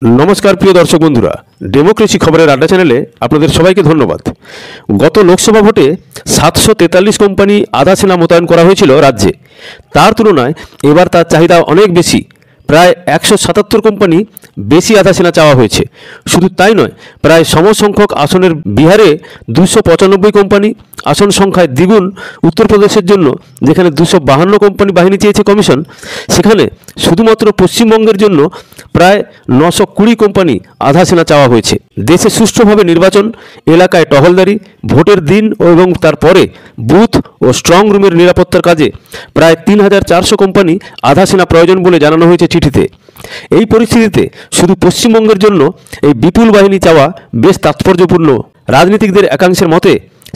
नमस्कार प्रिय दर्शक बंधुरा डेमोक्रेसी खबरेर आड्डा चैनेले आपनादेर सबाइके धन्यवाद। गत लोकसभा भोटे 743 कोम्पानी आधा सेना मोतायन करा हयेछिलो राज्ये। तार तुलनाय एबार तार चाहिदा अनेक बेशी, प्राय 177 कोम्पानी बेशी आधा सेना चाওয়া হয়েছে। শুধু তাই নয়, প্রায় সমসংখ্যক আসনের বিহারে 295 কোম্পানি, আসন সংখ্যায় দ্বিগুণ উত্তরপ্রদেশের জন্য যেখানে 252 কোম্পানি বাহিনী চেয়েছে কমিশন, সেখানে শুধুমাত্র পশ্চিমবঙ্গের জন্য প্রায় 920 কোম্পানি আধা সেনা চাওয়া হয়েছে। দেশে সুষ্ঠুভাবে নির্বাচন, এলাকায় টহলদারি, ভোটের দিন এবং তারপরে বুথ ও স্ট্রং রুমের নিরাপত্তার কাজে প্রায় 3400 কোম্পানি আধা সেনা প্রয়োজন বলে জানানো হয়েছে চিঠিতে। এই পরিস্থিতিতে শুধু পশ্চিমবঙ্গের জন্য এই বিপুল বাহিনী চাওয়া বেশ তাৎপর্যপূর্ণ। রাজনীতিকদের একাংশের মতে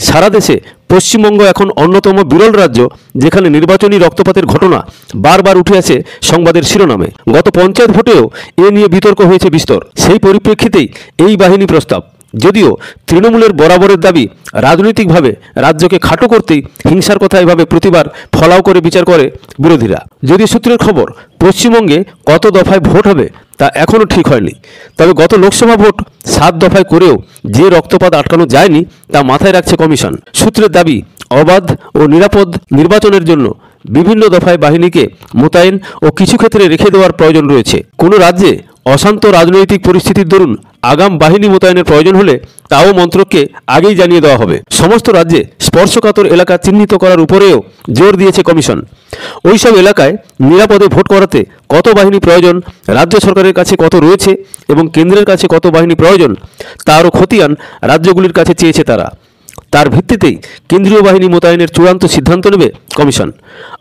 সারা দেশে পশ্চিমবঙ্গ এখন অন্যতম বিরল রাজ্য যেখানে নির্বাচনী রক্তপাতের ঘটনা বারবার উঠে আসে সংবাদের শিরোনামে। গত পঞ্চায়েত ভোটেও এ নিয়ে বিতর্ক হয়েছে বিস্তর। সেই পরিপ্রেক্ষিতেই এই বাহিনী প্রস্তাব। যদিও তৃণমূলের বরাবরের দাবি রাজনৈতিকভাবে রাজ্যকে খাটো করতেই হিংসার কথা এভাবে প্রতিবার ফলাও করে বিচার করে বিরোধীরা। যদিও সূত্রের খবর পশ্চিমবঙ্গে কত দফায় ভোট হবে তা এখনও ঠিক হয়নি। তবে গত লোকসভা ভোট 7 দফায় করেও যে রক্তপাত আটকানো যায়নি তা মাথায় রাখছে কমিশন। সূত্রের দাবি অবাধ ও নিরাপদ নির্বাচনের জন্য বিভিন্ন দফায় বাহিনীকে মোতায়েন ও কিছু ক্ষেত্রে রেখে দেওয়ার প্রয়োজন রয়েছে। কোনো রাজ্যে অশান্ত রাজনৈতিক পরিস্থিতির দরুন আগাম বাহিনী মোতায়েনের প্রয়োজন হলে তাও মন্ত্রককে আগেই জানিয়ে দেওয়া হবে। সমস্ত রাজ্যে স্পর্শকাতর এলাকা চিহ্নিত করার উপরেও জোর দিয়েছে কমিশন। ওইসব এলাকায় নিরাপদে ভোট করাতে কত বাহিনী প্রয়োজন, রাজ্য সরকারের কাছে কত রয়েছে এবং কেন্দ্রের কাছে কত বাহিনী প্রয়োজন তারও খতিয়ান রাজ্যগুলির কাছে চেয়েছে তারা। তার ভিত্তিতেই কেন্দ্রীয় বাহিনী মোতায়েনের চূড়ান্ত সিদ্ধান্ত নেবে কমিশন।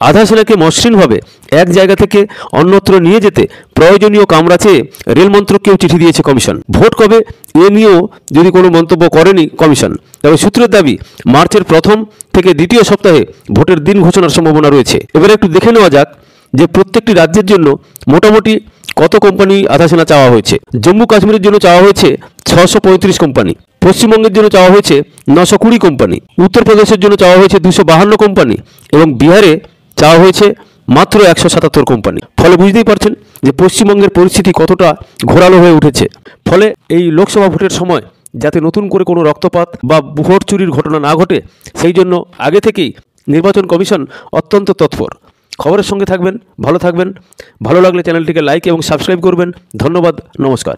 আধা সেনাকে মসৃণভাবে এক জায়গা থেকে অন্যত্র নিয়ে যেতে প্রয়োজনীয় কামরা চেয়ে রেলমন্ত্রককেও চিঠি দিয়েছে কমিশন। ভোট কবে এ নিয়েও যদি কোনো মন্তব্য করেনি কমিশন, তবে সূত্রের দাবি মার্চের প্রথম থেকে দ্বিতীয় সপ্তাহে ভোটের দিন ঘোষণার সম্ভাবনা রয়েছে। এবারে একটু দেখে নেওয়া যাক যে প্রত্যেকটি রাজ্যের জন্য মোটামুটি কত কোম্পানি আধা সেনা চাওয়া হয়েছে। জম্মু কাশ্মীরের জন্য চাওয়া হয়েছে 635 কোম্পানি, পশ্চিমবঙ্গের জন্য চাওয়া হয়েছে 920 কোম্পানি, উত্তরপ্রদেশের জন্য চাওয়া হয়েছে 252 কোম্পানি এবং বিহারে চাওয়া হয়েছে মাত্র 177 কোম্পানি। ফলে বুঝতেই পারছেন যে পশ্চিমবঙ্গের পরিস্থিতি কতটা ঘোরালো হয়ে উঠেছে। ফলে এই লোকসভা ভোটের সময় যাতে নতুন করে কোনো রক্তপাত বা ভোট চুরির ঘটনা না ঘটে সেই জন্য আগে থেকেই নির্বাচন কমিশন অত্যন্ত তৎপর। খবরের সঙ্গে থাকবেন, ভালো থাকবেন। ভালো লাগলে চ্যানেলটিকে লাইক এবং সাবস্ক্রাইব করবেন। ধন্যবাদ, নমস্কার।